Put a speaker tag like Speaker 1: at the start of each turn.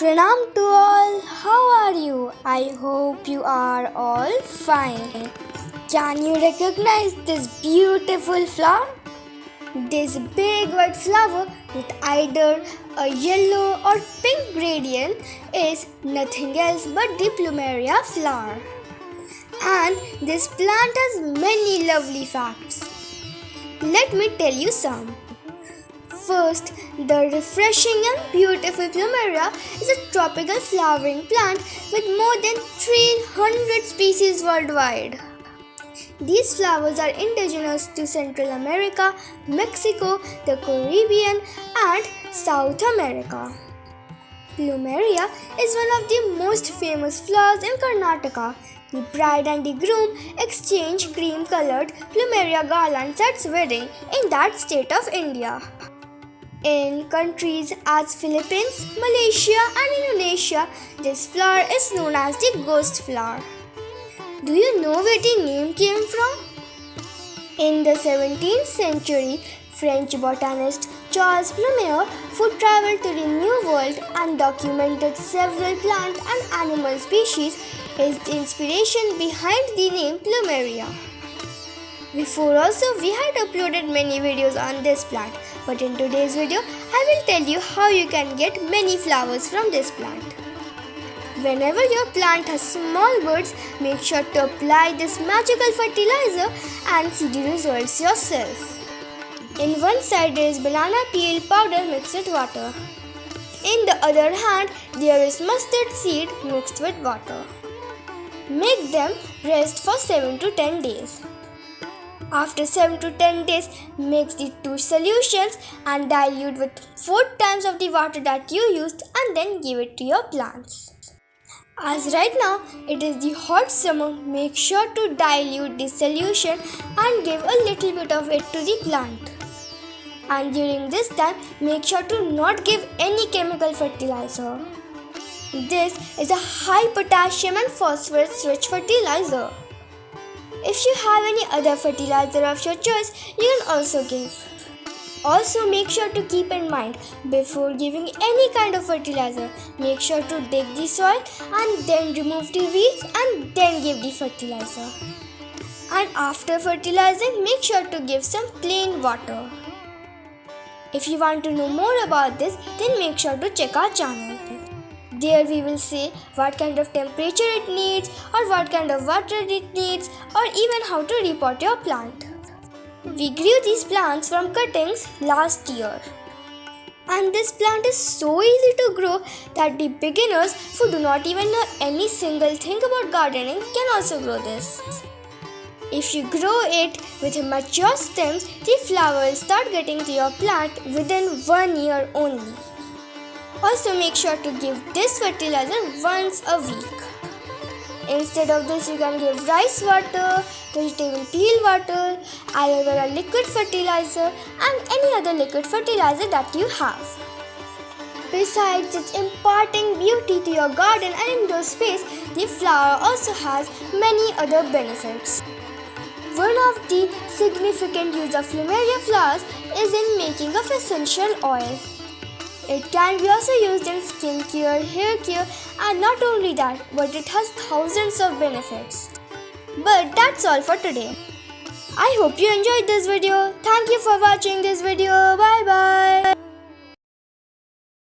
Speaker 1: Pranam to all, how are you? I hope you are all fine. Can you recognize this beautiful flower? This big white flower with either a yellow or pink gradient is nothing else but the plumeria flower. And this plant has many lovely facts. Let me tell you some. First, the refreshing and beautiful plumeria is a tropical flowering plant with more than 300 species worldwide. These flowers are indigenous to Central America, Mexico, the Caribbean, and South America. Plumeria is one of the most famous flowers in Karnataka. The bride and the groom exchange cream-colored plumeria garlands at wedding in that state of India. In countries as Philippines, Malaysia and Indonesia, this flower is known as the ghost flower. Do you know where the name came from? In the 17th century, French botanist Charles Plumier, who traveled to the New World and documented several plant and animal species, is the inspiration behind the name plumeria. Before also, we had uploaded many videos on this plant, but in today's video, I will tell you how you can get many flowers from this plant. Whenever your plant has small buds, make sure to apply this magical fertilizer and see the results yourself. In one side there is banana peel powder mixed with water. In the other hand, there is mustard seed mixed with water. Make them rest for 7 to 10 days. After 7 to 10 days, mix the two solutions and dilute with 4 times of the water that you used and then give it to your plants. As right now it is the hot summer, make sure to dilute the solution and give a little bit of it to the plant. And during this time, make sure to not give any chemical fertilizer. This is a high potassium and phosphorus rich fertilizer. If you have any other fertilizer of your choice, you can also give. Also, make sure to keep in mind, before giving any kind of fertilizer, make sure to dig the soil and then remove the weeds and then give the fertilizer. And after fertilizing, make sure to give some plain water. If you want to know more about this, then make sure to check our channel. There we will say what kind of temperature it needs or what kind of water it needs or even how to repot your plant. We grew these plants from cuttings last year. And this plant is so easy to grow that the beginners who do not even know any single thing about gardening can also grow this. If you grow it with mature stems, the flower will start getting to your plant within 1 year only. Also make sure to give this fertilizer once a week. Instead of this, you can give rice water, vegetable peel water, aloe vera liquid fertilizer and any other liquid fertilizer that you have. Besides its imparting beauty to your garden and indoor space, the flower also has many other benefits. One of the significant use of plumeria flowers is in making of essential oil. It can be also used in skin care, hair care, and not only that, but it has thousands of benefits. But that's all for today. I hope you enjoyed this video. Thank you for watching this video. Bye bye.